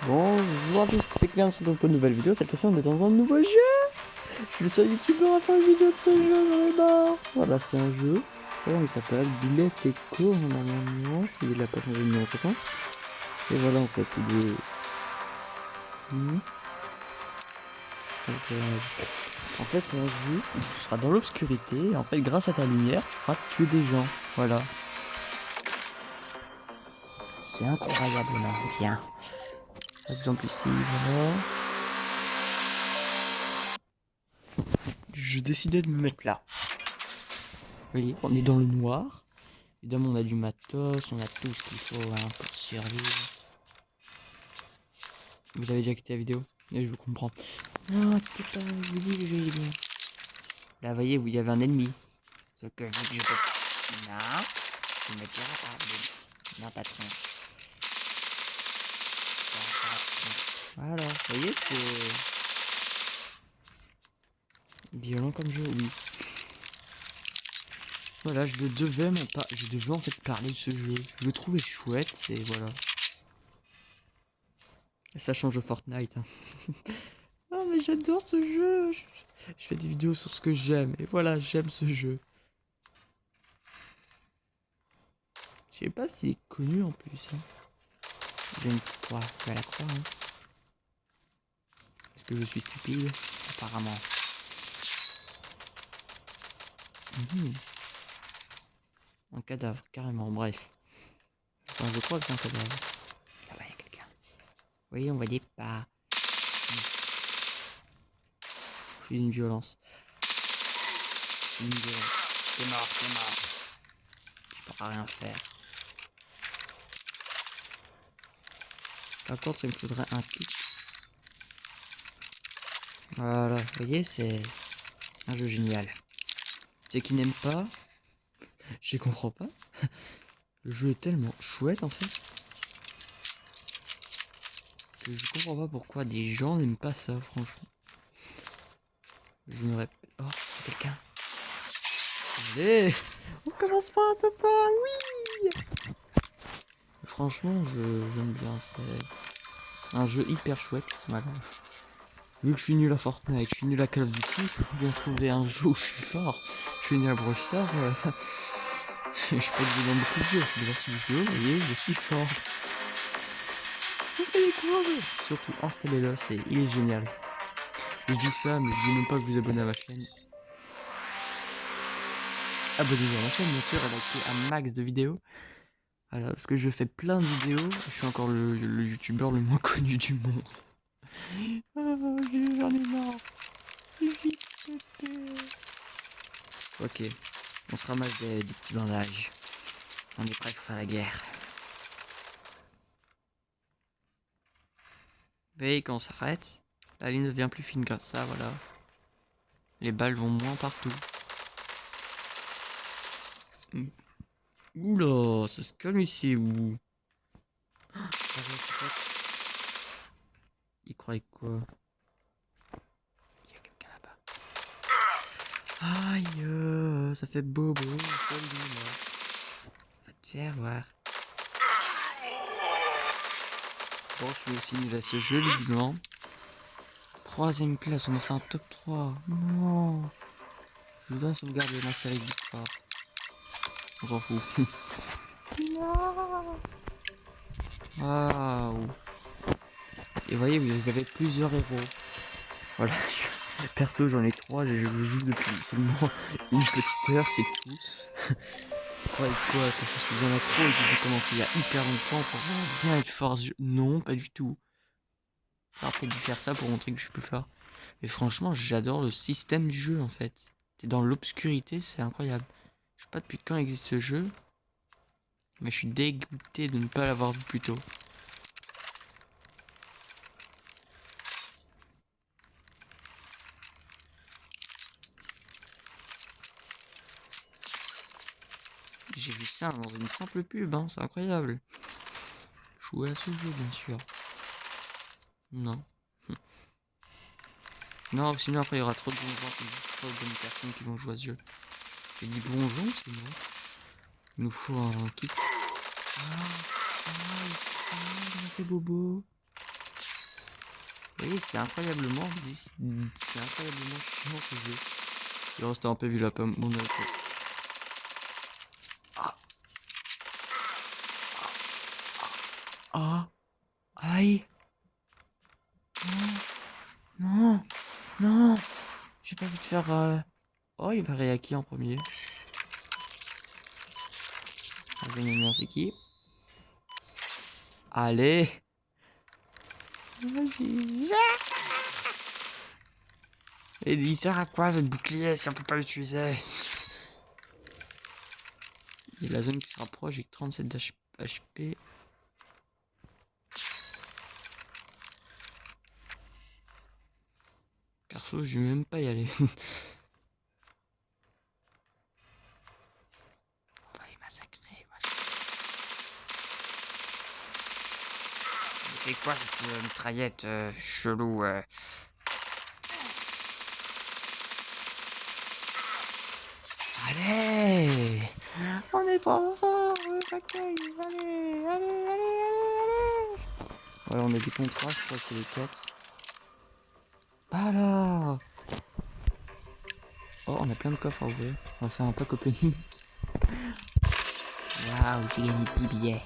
Bonjour à tous, c'est Claire, sur pour une nouvelle vidéo. Cette fois-ci, on est dans un nouveau jeu. Je suis le seul youtubeur à faire une vidéo de ce jeu, j'en ai marre. Voilà, c'est un jeu. Alors, il s'appelle Billet Echo, normalement, s'il n'a pas changé de nom entre temps. Et voilà, en fait, c'est des. En fait, c'est un jeu où tu seras dans l'obscurité. Et en fait, grâce à ta lumière, tu pourras tuer des gens. Voilà. C'est incroyable, là. Bien. Par exemple, ici, voilà. Je décidais de me mettre là. Vous voyez, on est dans le noir. Évidemment, on a du matos, on a tout ce qu'il faut hein, pour survivre. Vous avez déjà quitté la vidéo et je vous comprends. Non, tu peux pas, je vous dis, le jeu il est bien. Là, vous voyez, il y avait un ennemi. Sauf que vu que je peux. Non, tu me diras pas. Non, patron. Voilà, vous voyez, c'est violent comme jeu, oui. Voilà, je devais en fait parler de ce jeu. Je le trouvais chouette et voilà. Ça change de Fortnite. Hein. Non mais j'adore ce jeu. Je fais des vidéos sur ce que j'aime et voilà, j'aime ce jeu. Je sais pas s'il est connu en plus. Hein. J'ai une petite croix, je vais la croix. Hein. Est-ce que je suis stupide? Apparemment. Un cadavre, carrément, bref. Enfin, je crois que c'est un cadavre. Là-bas, il y a quelqu'un. Oui, on voit des pas. Je suis d'une violence. Une violence. T'es mort, t'es mort. Tu pourras rien faire. Par contre, ça me faudrait un kit. Voilà, vous voyez, c'est un jeu génial. Ceux qui n'aiment pas, je comprends pas. Le jeu est tellement chouette en fait que je comprends pas pourquoi des gens n'aiment pas ça, franchement. Je me répète. Oh, quelqu'un. Allez, on commence par un top 1, oui. Franchement, j'aime bien. C'est un jeu hyper chouette, voilà. Vu que je suis nul à Fortnite, je suis nul à Call of Duty, faut bien trouver un jeu où je suis fort. Je suis nul à Brawl Stars, je peux jouer dans beaucoup de jeux. Mais dans ce jeu, vous voyez, je suis fort. Vous faites quoi, surtout installez-le, il est génial. Je dis ça, mais je dis même pas que vous abonnez à ma chaîne. Abonnez-vous à ma chaîne, bien sûr, elle a été un max de vidéos. Voilà, parce que je fais plein de vidéos, je suis encore le youtubeur le moins connu du monde. J'en ai marre. Ok, on se ramasse des petits bandages. On est prêt pour faire la guerre. Vous voyez, quand on s'arrête, la ligne devient plus fine comme ça, voilà. Les balles vont moins partout. Oula, ça se calme ici, ou... Il croyait quoi? Il y a quelqu'un là-bas. Aïe, ça fait bobo, va te faire voir. Bon, je suis aussi nul à ce jeu, visiblement. 3ème place, on a fait un top 3. Non. Je dois sauvegarder ma série de victoires. On s'en fout. Non. Waouh. Et voyez, vous avez plusieurs héros. Voilà. Perso, j'en ai 3. Je joue juste depuis seulement une petite heure, c'est tout. Croyez quoi, que je suis un accro et que j'ai commencé il y a hyper longtemps pour bien être fort. Non, pas du tout. J'aurais peut-être dû faire ça pour montrer que je peux faire. Mais franchement, j'adore le système du jeu en fait. T'es dans l'obscurité, c'est incroyable. Je sais pas depuis quand existe ce jeu, mais je suis dégoûté de ne pas l'avoir vu plus tôt. J'ai vu ça dans une simple pub, hein, c'est incroyable. Jouer à ce jeu, bien sûr. Non. Non, sinon après il y aura trop de bons gens, trop de bonnes personnes qui vont jouer à ce jeu. J'ai dit bonjour, c'est moi. Il nous faut un kit. Ah, il m'a fait bobo. Oui, c'est incroyablement chiant ce jeu. Il reste un peu vu la pomme. Bon, d'accord. Ah. Ah. Aïe. Non. Non. J'ai pas envie de faire... Oh, il paraît à qui en premier? C'est qui? Allez. Vas-y. Et il sert à quoi le bouclier si on peut pas l'utiliser? Il y a la zone qui se rapproche avec 37 HP. Perso, je vais même pas y aller. On va les massacrer. C'est quoi cette mitraillette chelou Allez. On est trop fort, allez, allez, allez, allez. Ouais, on a des contrats, je crois que c'est les 4. Alors. Oh, on a plein de coffres à ouvrir. On va faire un pack opening. Waouh, j'ai gagné 10 billets.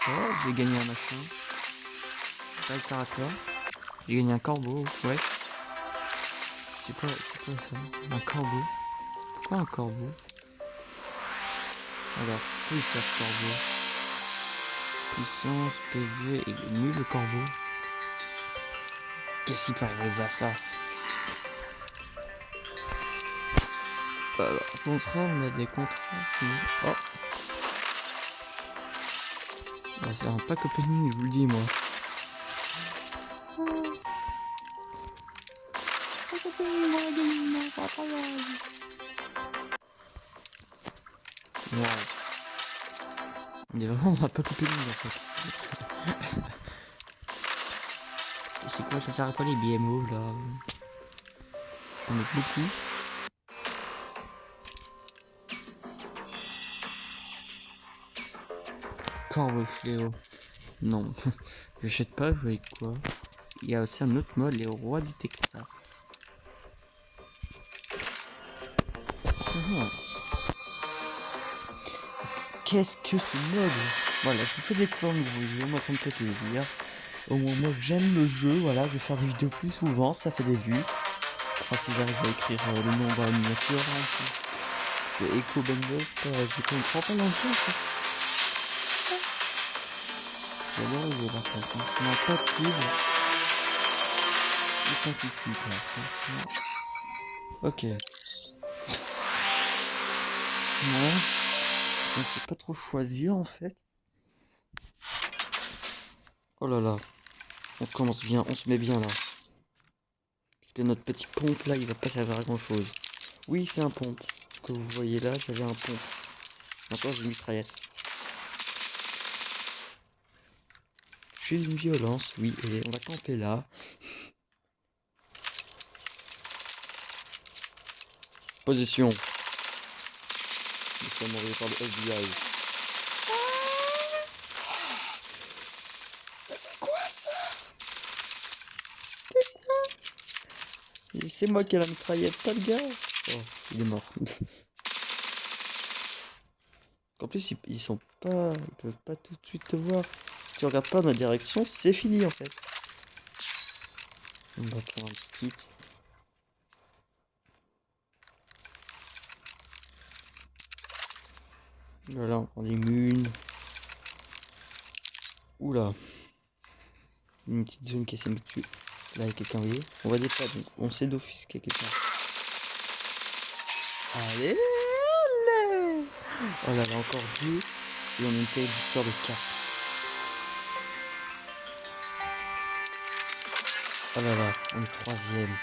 Oh, j'ai gagné un machin. Je sais pas, il sert à quoi. J'ai gagné un corbeau, ouais. C'est quoi ça? Un corbeau? Pourquoi un corbeau? Alors, pourquoi il sert ce corbeau? Puissance, PV, il est nul le corbeau. Qu'est-ce qu'il peut arriver à ça? Au contraire, on a des contrats. Oh! On va faire un pack opening, je vous le dis, moi. Wow. On est vraiment dans un pack opening en fait. C'est quoi, ça sert à quoi les BMO là? On est beaucoup. Corbeau fléau. Non, j'achète pas, je avec quoi? Il y a aussi un autre mode, les rois du Texas. Qu'est-ce que ce mode? Voilà, je vous fais découvrir un nouveau jeu, moi ça me fait plaisir. Au moins moi j'aime le jeu, voilà, je vais faire des vidéos plus souvent, ça fait des vues. Enfin si j'arrive à écrire le nom dans la miniature. Hein, parce que Echo Benders, je comprends pas l'enjeu en fait. J'adore le jeu par contre, hein. Je n'ai pas de pub. Aucun souci quoi, franchement. Ok. Moi, je ne sais pas trop choisir en fait. Oh là là. On commence bien, on se met bien là. Parce que notre petit pompe là, il va pas servir à grand chose. Oui, c'est un pompe. Ce que vous voyez là, j'avais un pompe. Encore j'ai une mitraillette. Je suis une violence, oui, et on va camper là. Position. Nous sommes envoyés par le FBI. C'est quoi ça? C'est moi qui ai la mitraillette, pas le gars. Oh, il est mort. En plus, ils sont pas. Ils peuvent pas tout de suite te voir. Si tu regardes pas dans la direction, c'est fini en fait. On va prendre un petit kit. Voilà, on prend des mules. Oula. Une petite zone qui essaie de me tuer. Là, il y a quelqu'un, vous voyez. On voit des pas, donc on sait d'office qu'il y a quelqu'un. Allez, allez. Oh là là, encore 2. Et on a une série de victoires de 4. Oh là là, on est 3ème.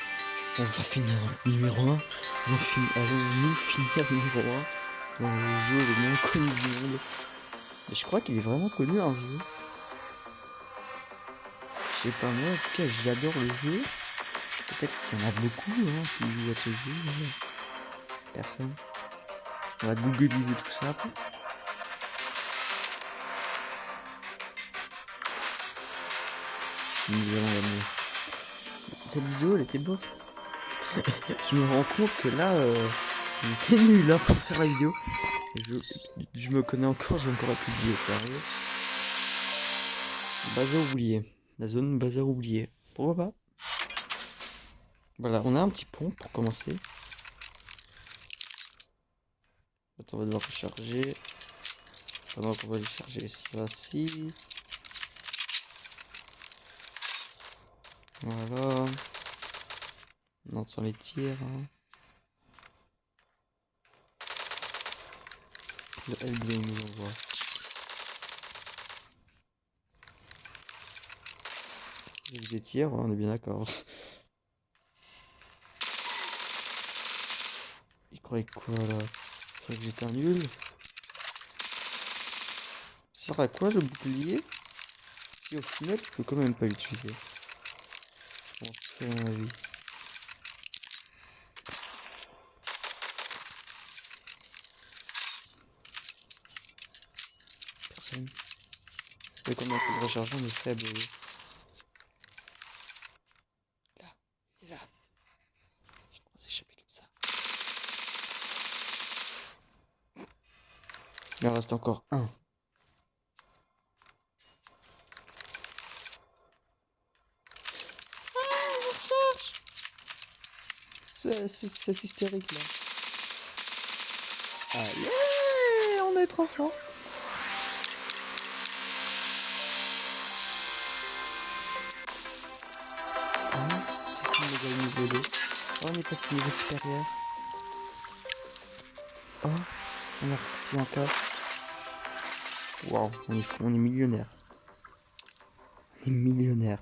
On va finir numéro 1. Allons-nous finir numéro 1 dans le jeu le moins connu du monde. Et je crois qu'il est vraiment connu, un jeu. Je sais pas, moi, en tout cas, j'adore le jeu. Peut-être qu'il y en a beaucoup hein, qui jouent à ce jeu. Mais personne. On va googliser tout ça après. Nous allons gagner. Cette vidéo, elle était bof. Je me rends compte que là, j'étais nul là pour faire la vidéo. Je me connais encore, j'ai encore publié, sérieux. Base à oublier. La zone base à oublier. Pourquoi pas? Voilà, on a un petit pont pour commencer. Attends, on va devoir recharger. Pendant qu'on va aller charger ça ci. Voilà. On entend les tirs. Hein. Le LB nous envoie. Il y a eu des tirs, ouais, on est bien d'accord. Il croyait quoi là? Il croyait que j'étais un nul? Ça sert à quoi le bouclier? Si au final je peux quand même pas l'utiliser. Bon, c'est mon avis. Personne. Et comme un coup de rechargement est faible. Là, il est là. Je crois s'échapper comme ça. Il en reste encore un. C'est hystérique là. Allez, on est trop fort. C'est une méga niveau 2. Oh, on est passé niveau supérieur. Oh, on a reçu encore. Waouh, on est millionnaire. On est millionnaire.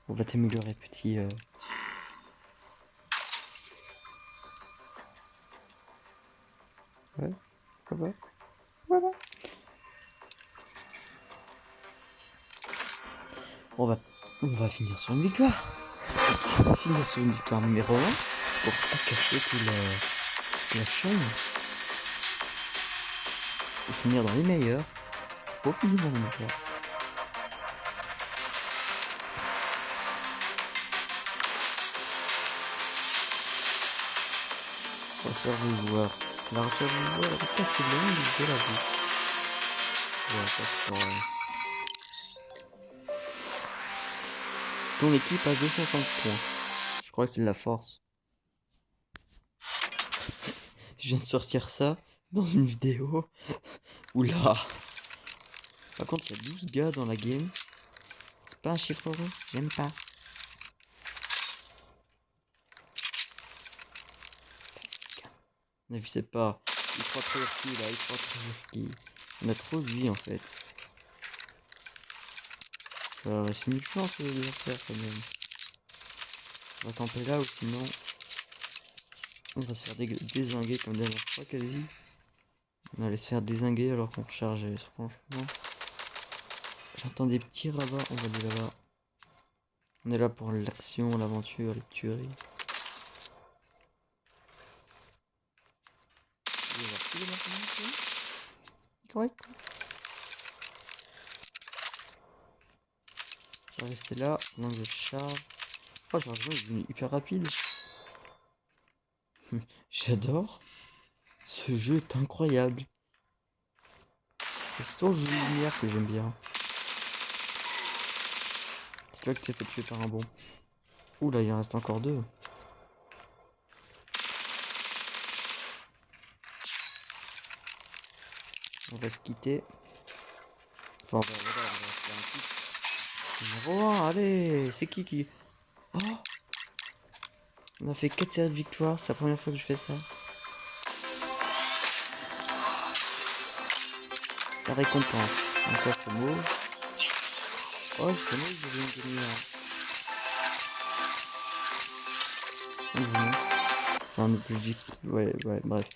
On va t'améliorer, petit. Ouais, pourquoi pas. Voilà. On va finir sur une victoire. On va finir sur une victoire numéro 1 pour pas casser toute la chaîne. Et finir dans les meilleurs. Faut finir dans les meilleurs. Recherche de joueurs. La recherche de joueurs est assez longue, je l'avoue. Ouais, parce que ton équipe a 205 points. Je crois que c'est de la force. Je viens de sortir ça dans une vidéo. Oula. Par contre, il y a 12 gars dans la game. C'est pas un chiffre rond, j'aime pas. On a vu, c'est pas. Il croit trop Urki là, il croit trop Urki. On a trop de vie en fait. C'est une chance l'adversaire quand même. On va camper là ou sinon on va se faire dézinguer comme dernière fois quasi. On allait se faire dézinguer alors qu'on rechargeait, franchement. J'entends des petits là-bas, on va aller là-bas. On est là pour l'action, l'aventure, les tueries. Correct. Je vais rester là, pendant que je charge. Oh, le chargement est devenu hyper rapide. J'adore. Ce jeu est incroyable. C'est surtout le jeu de lumière que j'aime bien. C'est là que t'es fait tuer par un bon. Oula, il en reste encore deux. On va se quitter. Enfin, voilà, on va faire un kick. Numéro 1, allez, c'est qui Oh, on a fait 4 séries de victoires, c'est la première fois que je fais ça. Ta récompense. Encore ce mot. Oh, je sais pas que j'avais une demi-heure. Enfin, je dis... Ouais, bref.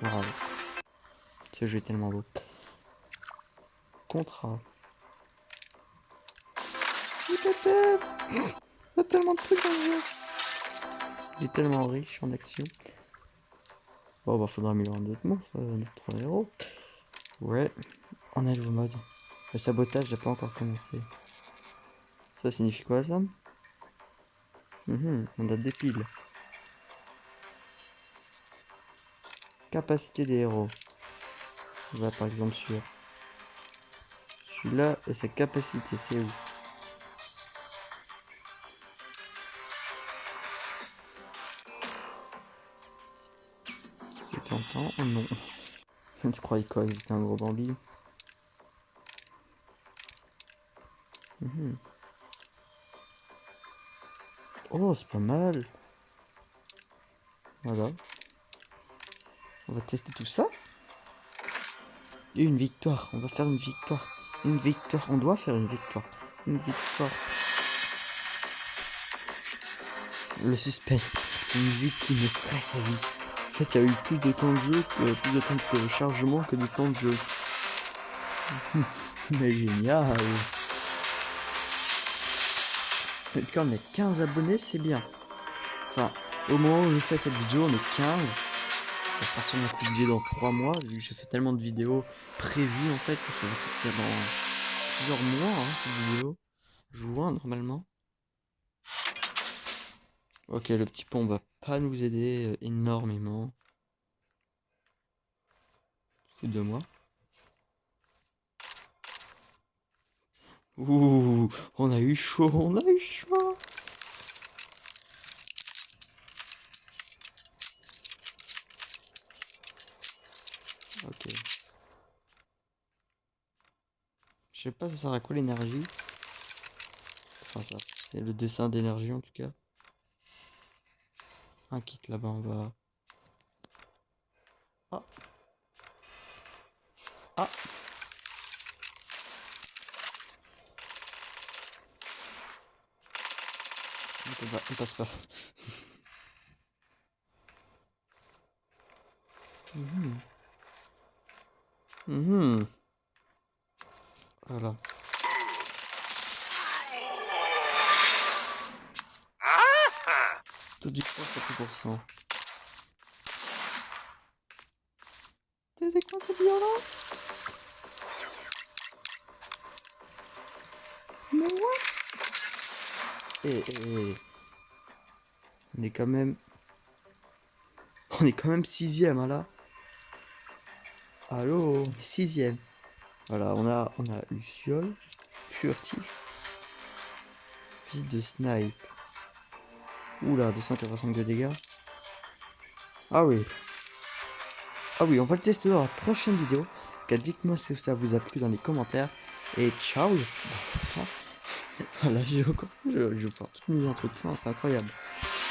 Bravo. Ce jeu est tellement beau. Contrat. Il y a tellement de trucs dans le jeu. Il est tellement riche en action. Bon, bah, faudra améliorer d'autres mots, notre héros. Ouais, on a le nouveau mode. Le sabotage n'a pas encore commencé. Ça signifie quoi ça? On a des piles. Capacité des héros. On va par exemple sur celui-là et sa capacité, c'est où? C'est tentant? Oh non. Tu croyais quoi? Il était un gros Bambi? Oh, c'est pas mal. Voilà. On va tester tout ça. Et une victoire. On va faire une victoire. Une victoire. On doit faire une victoire. Une victoire. Le suspense. La musique qui me stresse à vie. En fait, il y a eu plus de temps de jeu, plus de temps de téléchargement que de temps de jeu. Mais génial. Et puis quand on est 15 abonnés, c'est bien. Enfin, au moment où je fais cette vidéo, on est 15. Ça sera sûrement publié dans 3 mois, vu que j'ai fait tellement de vidéos prévues en fait que ça va sortir dans plusieurs mois, hein, cette vidéo. Juin normalement. Ok, le petit pont va pas nous aider énormément. Fous de moi. Ouh, on a eu chaud, on a eu chaud. Ok. Je sais pas ça sert à quoi l'énergie. Enfin ça, c'est le dessin d'énergie en tout cas. Un kit là-bas, on va... Ah. Ah. On passe pas. Voilà. Tout du 30%. C'était quoi cette violence? Mais what? On est quand même... On est quand même 6ème, hein, là. Allô? 6ème. Voilà, on a Luciole, furtif, fils de snipe. Oula, 285 de dégâts. Ah oui. Ah oui, on va le tester dans la prochaine vidéo. Dites-moi si ça vous a plu dans les commentaires. Et ciao. Voilà, je vais faire toutes mes intros de fin, c'est incroyable.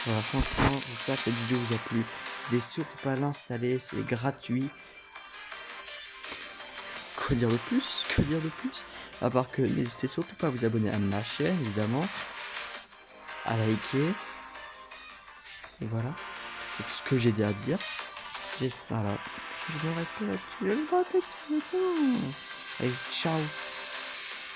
Voilà, franchement, j'espère que cette vidéo vous a plu. N'hésitez surtout pas à l'installer, c'est gratuit. Quoi dire de plus? Que dire de plus? À part que n'hésitez surtout pas à vous abonner à ma chaîne, évidemment. À liker. Et voilà. C'est tout ce que j'ai à dire. Voilà. Je me répète. Allez, ciao.